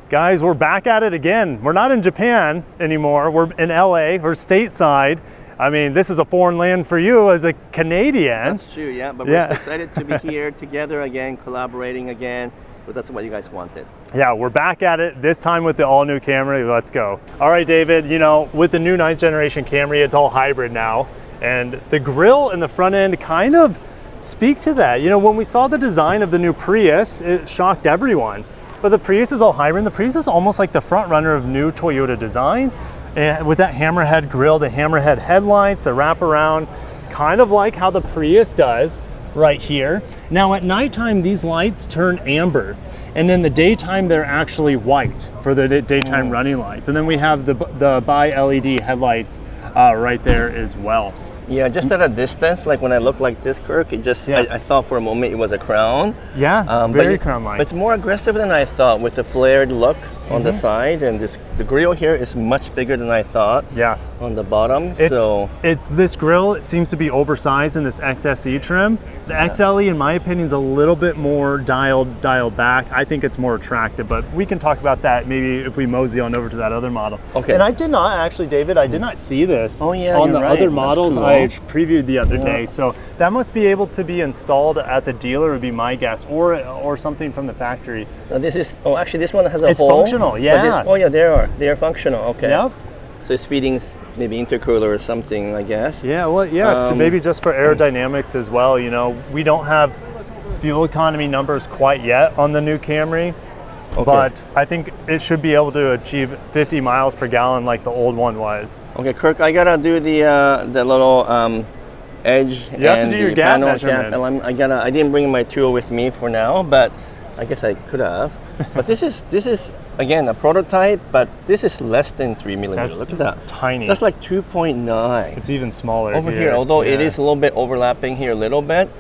Guys, we're back at it again. We're not in Japan anymore. We're in LA. We're stateside. I mean, this is a foreign land for you as a Canadian. That's true, yeah. But we're so excited to be here together again, collaborating again. But that's what you guys wanted. Yeah, we're back at it, this time with the all-new Camry. Let's go. All right, David, you know, with the new 9th generation Camry, it's all hybrid now. And the grille and the front end kind of speak to that. You know, when we saw the design of the new Prius, it shocked everyone. But the Prius is all hybrid. The Prius is almost like the front runner of new Toyota design. And with that hammerhead grille, the hammerhead headlights, the wraparound, kind of like how the Prius does right here. Now at nighttime, these lights turn amber. And in the daytime, they're actually white for the daytime running lights. And then we have the bi-LED headlights right there as well. Yeah, just at a distance, like when I look like this, Kirk, it just, I thought for a moment it was a crown. Yeah, it's very crown-like. But it's more aggressive than I thought with the flared look on the side, and the grille here is much bigger than I thought. Yeah. On the bottom, it's this grille, it seems to be oversized in this XSE trim. The XLE, in my opinion, is a little bit more dialed back. I think it's more attractive, but we can talk about that maybe if we mosey on over to that other model. Okay. And I did not actually, David, I did not see this on the other models I previewed the other day. So that must be able to be installed at the dealer, would be my guess, or something from the factory. This is, actually this one has a it's hole. It's functional, yeah. They are functional, okay. Yep. So it's feeding maybe intercooler or something, I guess. Yeah, well, maybe just for aerodynamics as well. You know, we don't have fuel economy numbers quite yet on the new Camry, but I think it should be able to achieve 50 miles per gallon like the old one was. Okay, Kirk, I gotta do the little edge. You have to do your gap measurements. I didn't bring my tool with me for now, but I guess I could have. But this is again a prototype, but this is less than 3 millimeters. Look at that, tiny. That's like 2.9. It's even smaller over here. Although it is a little bit overlapping here, a little bit,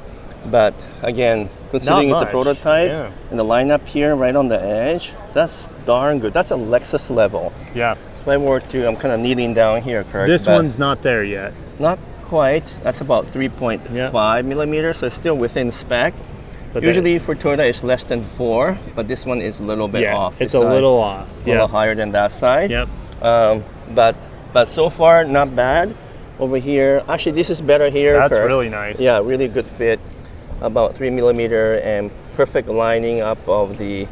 but again, considering it's a prototype and the lineup here right on the edge, that's darn good. That's a Lexus level. Yeah. If I were to, I'm kind of kneeling down here, Kirk. This one's not there yet. Not quite. That's about 3.5 millimeters, so it's still within spec. But usually for Toyota it's less than 4, but this one is a little bit off. It's a little off. A little higher than that side. Yep. But so far not bad. Over here, actually this is better here. That's really nice. Yeah, really good fit. About 3 millimeter and perfect lining up of the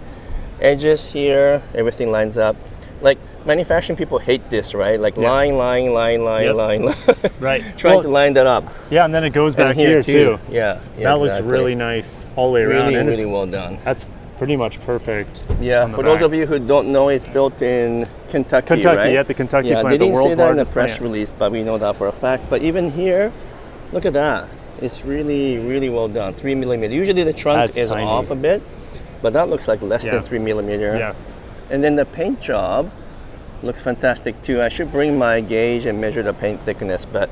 edges here. Everything lines up. Like manufacturing people hate this, right? Like line. Right. Trying to line that up. Yeah, and then it goes back here too. Yeah. That looks really nice all the way around. Really well done. That's pretty much perfect. Yeah, for those of you who don't know, it's built in Kentucky, right? Yeah, the Kentucky plant, they didn't the world's say that in the largest press release, but we know that for a fact. But even here, look at that. It's really, really well done. 3 millimeter. Usually the trunk is off a bit, but that looks like less than 3 millimeter. Yeah. And then the paint job looks fantastic too. I should bring my gauge and measure the paint thickness, but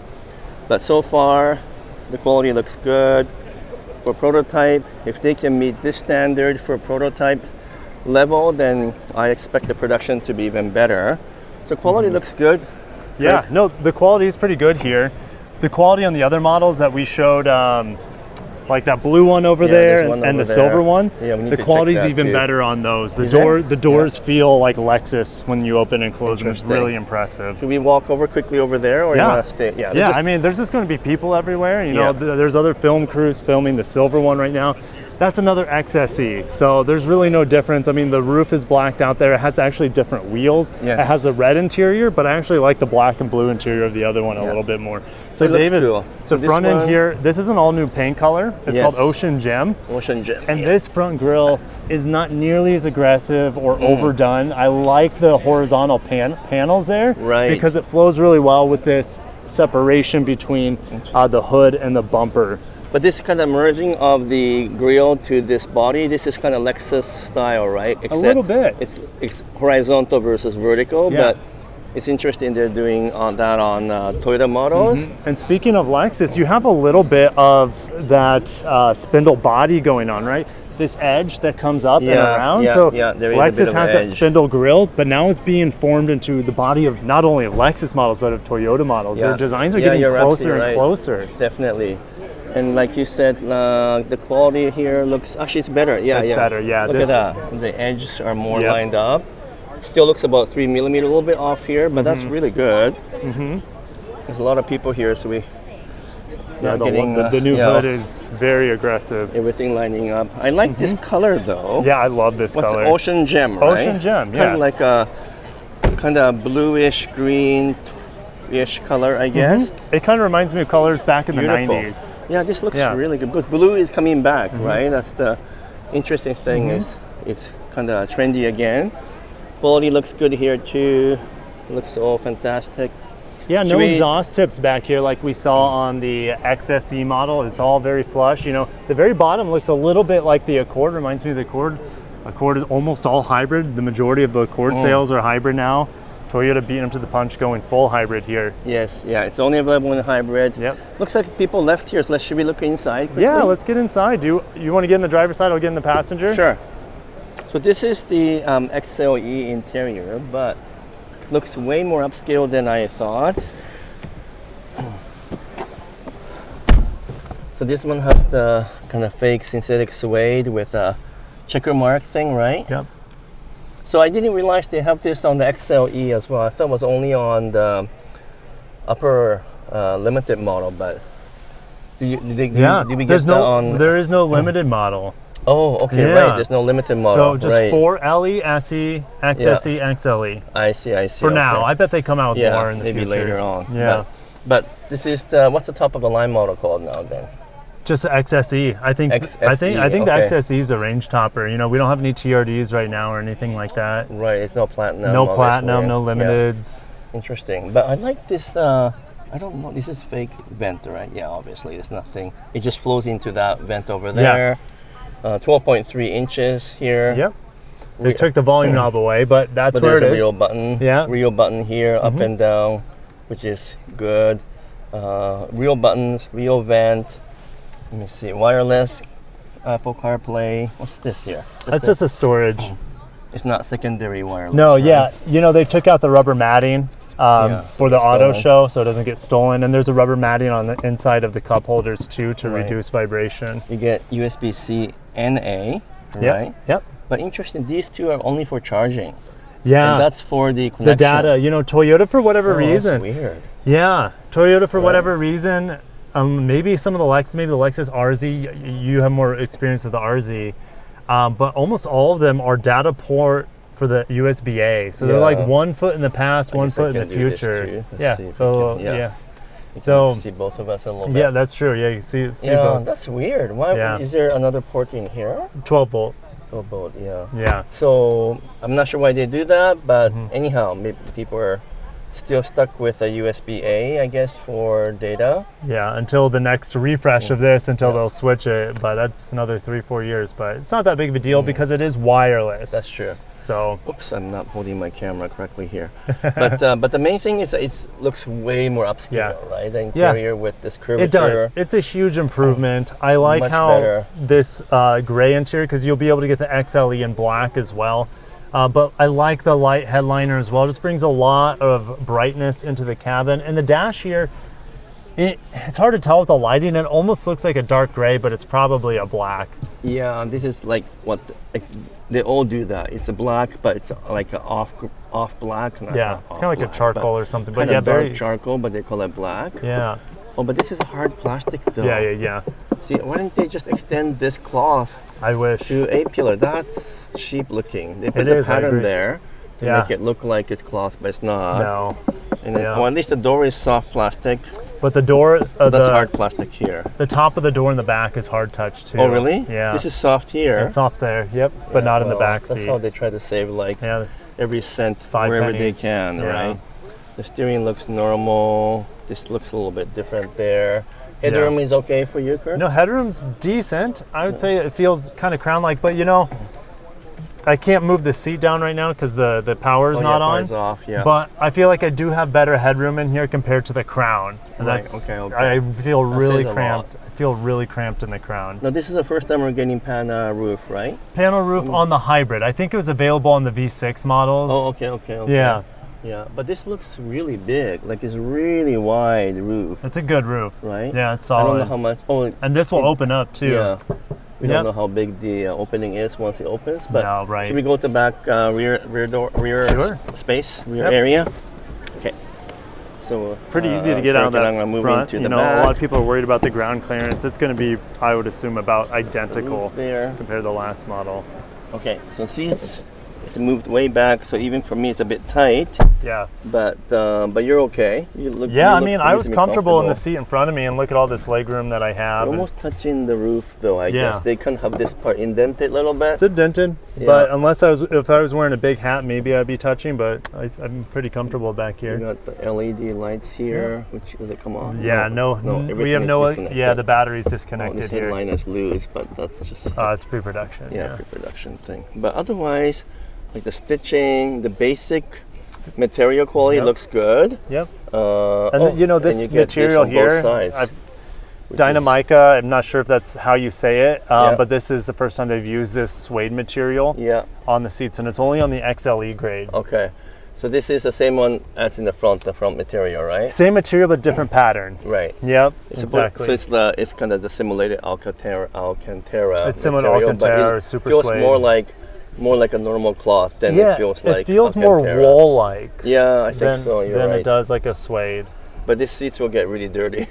so far the quality looks good. For prototype, if they can meet this standard for prototype level, then I expect the production to be even better. So quality looks good. Yeah, right? No, the quality is pretty good here. The quality on the other models that we showed, like that blue one over there and the silver one, the quality is even better on those. The doors feel like Lexus when you open and close them. It's really impressive. Can we walk over quickly over there, or you want to stay? Yeah. I mean, there's just going to be people everywhere. You know, there's other film crews filming the silver one right now. That's another XSE, so there's really no difference. I mean, the roof is blacked out there. It has actually different wheels. Yes. It has a red interior, but I actually like the black and blue interior of the other one a little bit more. So David, the front end here, this is an all new paint color. It's called Ocean Gem. Ocean Gem. And this front grille is not nearly as aggressive or overdone. I like the horizontal panels there because it flows really well with this separation between the hood and the bumper. But this kind of merging of the grille to this body, this is kind of Lexus style, right? Except a little bit. It's horizontal versus vertical, but it's interesting they're doing that on Toyota models. And speaking of Lexus, you have a little bit of that spindle body going on, right? This edge that comes up and around. So Lexus has that spindle grille, but now it's being formed into the body of not only of Lexus models, but of Toyota models. Their designs are getting closer and closer. Definitely. And like you said, the quality here looks, actually it's better. It's better, Look at that. The edges are more lined up. Still looks about 3 millimeter, a little bit off here, but that's really good. There's a lot of people here, so we Yeah, are getting the new yeah, hood is very aggressive. everything lining up. I like this color though. Yeah, I love this What's color. the ocean gem, right? Ocean gem, Kind yeah. of like a kind of bluish green-ish color, I guess. It kind of reminds me of colors back in Beautiful. the 90s. Yeah, this looks Yeah. really good. Because blue is coming back, right? That's the interesting thing is it's kind of trendy again. Quality looks good here too. Looks all fantastic. Yeah, no Should we- exhaust tips back here like we saw on the XSE model. It's all very flush. You know, the very bottom looks a little bit like the Accord. Reminds me of the Accord. Accord is almost all hybrid. The majority of the Accord sales are hybrid now. Toyota beating them to the punch, going full hybrid here. Yes, yeah, it's only available in hybrid. Yep. Looks like people left here, so should we look inside quickly? Yeah, let's get inside. Do you want to get in the driver's side? I'll get in the passenger. Sure. So this is the XLE interior, but looks way more upscale than I thought. So this one has the kind of fake synthetic suede with a checker mark thing, right? Yep. So I didn't realize they have this on the XLE as well. I thought it was only on the upper limited model, but did we get There's that no. on? There is no limited model. Oh, okay, Yeah. right. There's no limited model. So just right. 4 LE, SE, XSE, XLE. I see. For now, I bet they come out with yeah, more in the maybe future. later on. Yeah. But this is the what's the top of the line model called now then? Just the XSE. I think XSE, I think okay. the XSE is a range topper. You know, we don't have any TRDs right now or anything like that. Right. It's no platinum. No all this platinum, weird- no yeah, limiteds. interesting. But I like this. I don't know. This is fake vent, right? Yeah. Obviously, there's nothing. It just flows into that vent over there. 12.3 inches here. Yep. They took the volume knob away, but that's But where there's it is. a real button. Yeah. Real button here, up and down, which is good. Real buttons, real vent. Let me see. Wireless, Apple CarPlay. What's this here? That's just a storage. It's not secondary wireless. No, right? yeah. You know, they took out the rubber matting for the auto stolen. show so it doesn't get stolen. And there's a rubber matting on the inside of the cup holders too to Right. reduce vibration. You get USB-C and A, Yep. right? Yep. But interesting, these two are only for charging. Yeah. And that's for the connection. The data, you know, Toyota for whatever Oh, reason. That's weird. Yeah, Toyota for whatever reason. Maybe some of the maybe the Lexus RZ. You have more experience with the RZ, but almost all of them are data port for the USB-A. So they're like Yeah. 1 foot in the past, I 1 guess I foot in the can do this future. too. Let's Yeah. see if we So can- yeah. yeah. You So can see both of us a little bit. yeah, that's true. Yeah, you see Yeah, both. that's weird. Why Yeah. is there another port in here? 12 volt. Oh, both, yeah. Yeah. So I'm not sure why they do that, but Mm-hmm. anyhow, maybe people are still stuck with a USB-A, I guess, for data. Yeah, until the next refresh of this, until they'll switch it. But that's another 3-4 years. But it's not that big of a deal because it is wireless. That's true. So Oops, I'm not holding my camera correctly here. But the main thing is it looks way more upscale, right? The interior with this curvature. it does. It's a huge improvement. I like Much how better. this gray interior, because you'll be able to get the XLE in black as well. But I like the light headliner as well. It just brings a lot of brightness into the cabin. And the dash here, it's hard to tell with the lighting. It almost looks like a dark gray, but it's probably a black. Yeah, this is like what they all do that. It's a black, but it's like an off black. Yeah, it's kind of like a charcoal or something. But Kind yeah, of dark very charcoal, but they call it black. Yeah. Oh, but this is a hard plastic though. Yeah. See, why didn't they just extend this cloth I wish. to a pillar? That's cheap looking. They put It the is, I pattern agree. there to Yeah. make it look like it's cloth, but it's not. No. And then, Yeah. well, at least the door is soft plastic. But the door, That's hard plastic here. the top of the door in the back is hard touch too. Oh, really? Yeah. This is soft here. It's off there, yep, but not in the Well, back That's seat. how they try to save like Yeah, every cent 5 wherever pennies. they can, Yeah. right? The steering looks normal. This looks a little bit different there. Headroom is okay for you, Kurt? no, headroom's decent. I would say it feels kind of crown-like, but you know, I can't move the seat down right now because the power's not on. Power's off, yeah. But I feel like I do have better headroom in here compared to the Crown. And Right, that's, okay. I feel That really says a cramped. I feel really cramped in the Crown. Now this is the first time we're getting pana roof, right? Panel roof on the hybrid. I think it was available on the V6 models. Oh, okay. Yeah, Yeah, but this looks really big. Like it's really wide roof, it's a good roof. right? Yeah, it's I solid. don't know how much. Oh, And this will open up too. yeah. We don't know how big the opening is once it opens, but No, right. should we go to back rear Sure. space, rear Yep. area? Okay. So Pretty easy to get out of I'm that gonna move front. into You the know, back. a lot of people are worried about the ground clearance. It's going to be, I would assume, about identical there. compared to the last model. Okay, so seats, it's moved way back, so even for me it's a bit tight, Yeah. but you're okay. You look. Yeah, you I look mean, I was reasonably comfortable in the comfortable. seat in front of me, and look at all this leg room that I have. and Almost touching the roof, though. I Yeah. guess they kind of have this part indented a little bit. It's indented, Yeah. but if I was wearing a big hat, maybe I'd be touching, but I'm pretty comfortable back You here. got the LED lights here, which does it come on? Yeah, we we have no, yeah, the battery's Oh, disconnected this here. headline is loose, but that's just It's pre-production. pre-production thing. But otherwise, like the stitching, the basic material quality Yep. looks good. Yep. And And you know, this you get material on both here, sides, I've- which is- Dynamica, I'm not sure if that's how you say it, Yeah. but this is the first time they've used this suede material Yeah. on the seats, and it's only on the XLE grade. Okay. So this is the same one as in the front material, right? Same material, but different pattern. Right. Yep, So exactly. it's kind of the simulated Alcantara. It's similar to material, Alcantara but or it super feels suede. more like a normal cloth than Yeah, it feels like. it feels more Alcantara. wool-like Yeah, I think than, so. You're than right. it does like a suede. But these seats will get really dirty.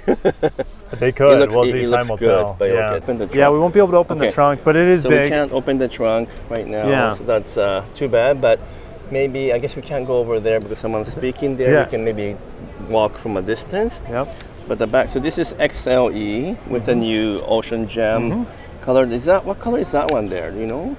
They could. looks- We'll it- see. it Time looks will good, tell. but Yeah. okay, open the Yeah, trunk. we won't be able to open the Okay. trunk, but it is So big. we can't open the trunk right now. Yeah. So that's too bad. But maybe I guess we can't go over there because someone's speaking there. Yeah. We can maybe walk from a distance. Yep. But the back. So this is XLE with the new Ocean Gem color. What color is that one there? Do you know?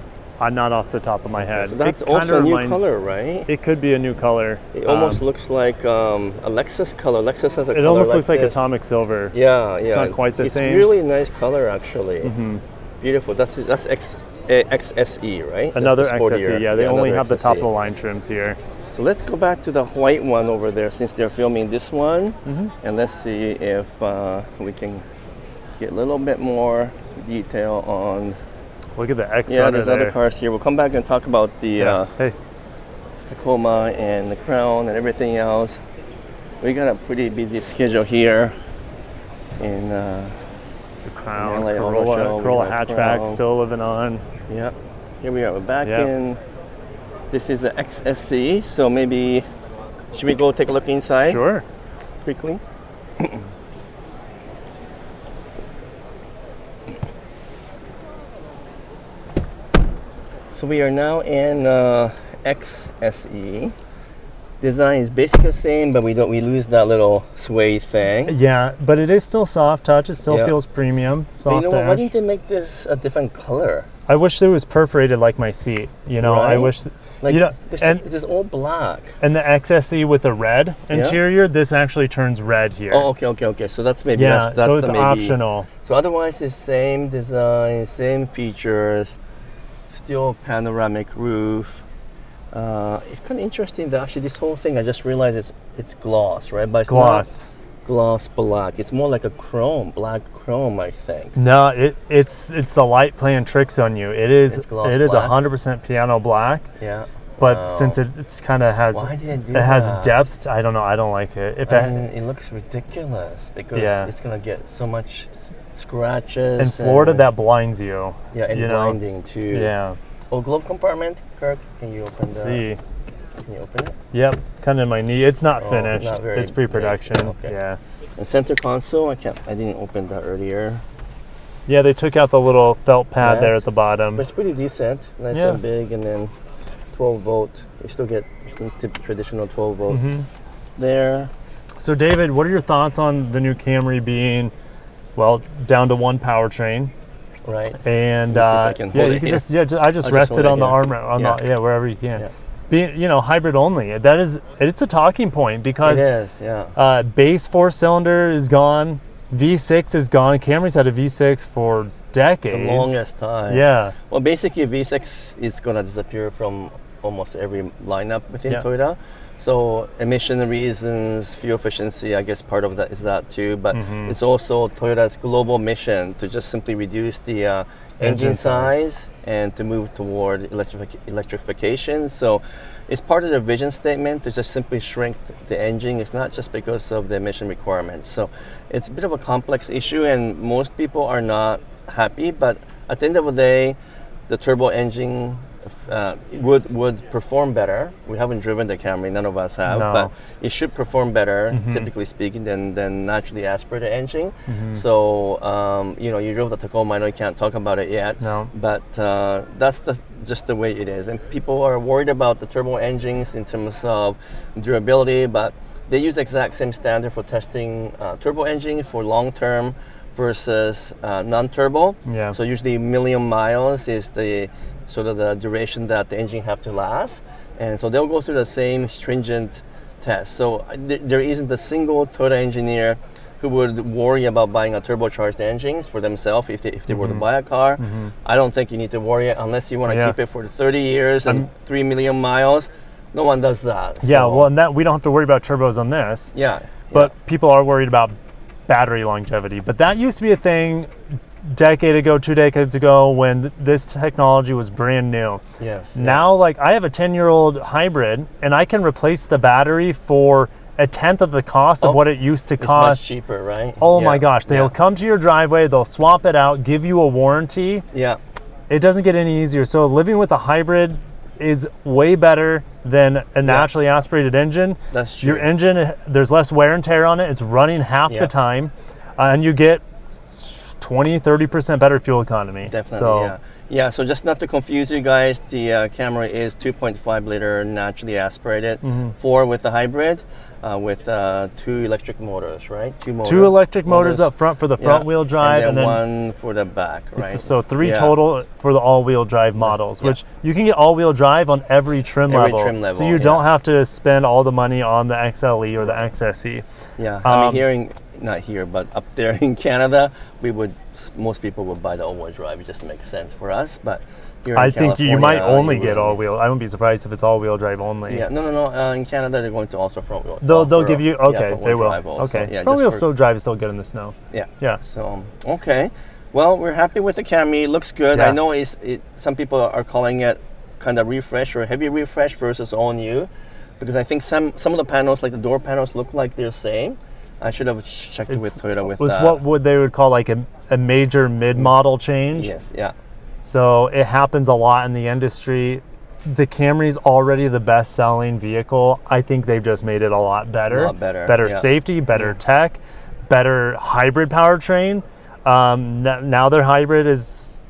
Not off the top of my head. So that's It kinda also a new reminds- color, right? It could be a new color. It almost looks like a Lexus color. Lexus has a color. It almost looks like this. atomic silver. Yeah, yeah. not quite the it's same. It's really nice color, actually. Beautiful. That's XSE, right? Another That's the sportier. XSE. Yeah, they only another have the top of XSE. the line trims here. So let's go back to the white one over there since they're filming this one, and let's see if we can get a little bit more detail on. Look at the X Yeah, runner there's there. other cars here. We'll come back and talk about the Yeah. Hey, Tacoma and the Crown and everything else. We got a pretty busy schedule here in it's a Crown, LA Auto Show. Corolla We have hatchback Crown. still living on. yeah. Here we are. We're back Yeah. in. This is the XSE, so maybe should we go take a look inside Sure. quickly? So we are now in XSE. Design is basically the same, but we lose that little suede thing. Yeah, but it is still soft touch. It still Yeah. feels premium. But Soft you know what? Why dash. didn't they make this a different color? I wish it was perforated like my seat. You know, I Right? wish. Like you know, this and is all black. and the XSE with the red interior, this actually turns red here. Oh, okay. So that's maybe yeah, that's so it's the maybe. optional. So otherwise, it's same design, same features, still panoramic roof. It's kind of interesting that actually this whole thing, I just realized it's gloss, right? But It's gloss. not gloss black. It's more like a chrome, black chrome, I think. No, it's the light playing tricks on you. It's gloss It is black? 100% piano black, Yeah. but Wow. since it's kind of has Why did it do it has that? depth. I don't know. I don't like it. If And it looks ridiculous because Yeah. it's gonna get so much scratches. in Florida, and, that blinds you. yeah, and you know? blinding too. Yeah. Oh, glove compartment, Kirk. Can you open Let's see. Can you open it? Yep, kind of in my knee. It's not Oh, finished. not very It's pre-production. big. Okay. Yeah. And center console, I didn't open that earlier. Yeah, they took out the little felt pad there Mat. at the bottom. But it's pretty decent, nice Yeah. and big, and then 12 volt. You still get the traditional 12 volt Mm-hmm. there. So, David, what are your thoughts on the new Camry being, well, down to one powertrain? Right. And Let me see if I can yeah, hold you it can here. just I just I'll rested hold it on the here. arm Yeah. the wherever you can. Yeah. Being hybrid only, it's a talking point It because is, yeah. base 4-cylinder is gone, V6 is gone. Camry's had a V6 for decades. The longest time. Yeah. Well, basically, V6 is going to disappear from almost every lineup within Yeah. Toyota. So emission reasons, fuel efficiency, I guess part of that is that too. But Mm-hmm. it's also Toyota's global mission to just simply reduce the engine Engine size. size and to move toward electrification. So it's part of the vision statement to just simply shrink the engine. It's not just because of the emission requirements. So it's a bit of a complex issue, and most people are not happy, but at the end of the day, the turbo engine would perform better. We haven't driven the Camry, none of us have, No. but it should perform better, typically speaking, than naturally aspirated engine. So, you know, you drove the Tacoma, I know you can't talk about it yet, No. but that's just the way it is. And people are worried about the turbo engines in terms of durability, but they use the exact same standard for testing turbo engine for long-term versus non-turbo. Yeah. So usually 1,000,000 miles is the sort of the duration that the engine have to last, and so they'll go through the same stringent test. So there isn't a single Toyota engineer who would worry about buying a turbocharged engines for themselves if they were to buy a car. I don't think you need to worry unless you want to keep it for 30 years and 3,000,000 miles. No one does that. Yeah, so, well, and that we don't have to worry about turbos on this. yeah. But people are worried about battery longevity. But that used to be a thing decade ago, 2 decades ago, when this technology was brand new. Yes. Now, like, I have a 10-year-old hybrid, and I can replace the battery for a tenth of the cost of what it used to it's cost. much cheaper, right? Oh my gosh, they'll come to your driveway, they'll swap it out, give you a warranty. Yeah. It doesn't get any easier. So living with a hybrid is way better than a naturally aspirated engine. That's true. Your engine, there's less wear and tear on it. It's running half the time, and you get 20-30% better fuel economy. Definitely, so, yeah. So just not to confuse you guys, the Camry is 2.5 liter naturally aspirated, 4 with the hybrid, with 2 electric motors, right? 2 electric motors up front for the front wheel drive, and then 1 for the back, right? So 3 total for the all-wheel drive models, which you can get all-wheel drive on every trim level. So you don't have to spend all the money on the XLE or the XSE. Yeah, I mean, not here, but up there in Canada, most people would buy the all-wheel drive. It just makes sense for us, but here in I think you might only get wouldn't. all-wheel. I wouldn't be surprised if it's all-wheel drive only. Yeah, no. In Canada, they're going to also front-wheel. They'll give you, they will. Also. Okay, Yeah, front-wheel still drive is still good in the snow. Yeah. Yeah. So, okay. Well, we're happy with the Camry. It looks good. Yeah. I know some people are calling it kind of refresh or heavy refresh versus all new, because I think some of the panels, like the door panels, look like they're the same. I should have checked it with Toyota with that. What they would call like a major mid-model change. Yes, yeah. So it happens a lot in the industry. The Camry's already the best-selling vehicle. I think they've just made it a lot better. A lot better. Better safety, better tech, better hybrid powertrain. Now their hybrid it's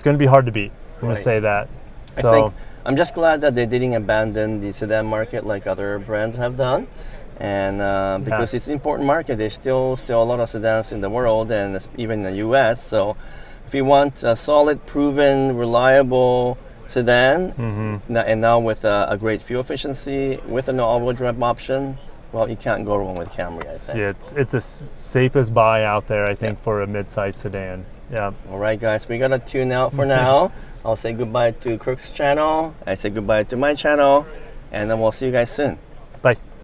going to be hard to beat. I'm going to say that. So I think I'm just glad that they didn't abandon the sedan market like other brands have done. And because it's an important market, there's still a lot of sedans in the world, and even in the U.S. So, if you want a solid, proven, reliable sedan, and now with a great fuel efficiency, with an all-wheel drive option, well, you can't go wrong with Camry, I think. Yeah, it's the safest buy out there, I think, for a mid-size sedan. Yeah. All right, guys, we gotta tune out for now. I'll say goodbye to Kirk's channel. I say goodbye to my channel, and then we'll see you guys soon.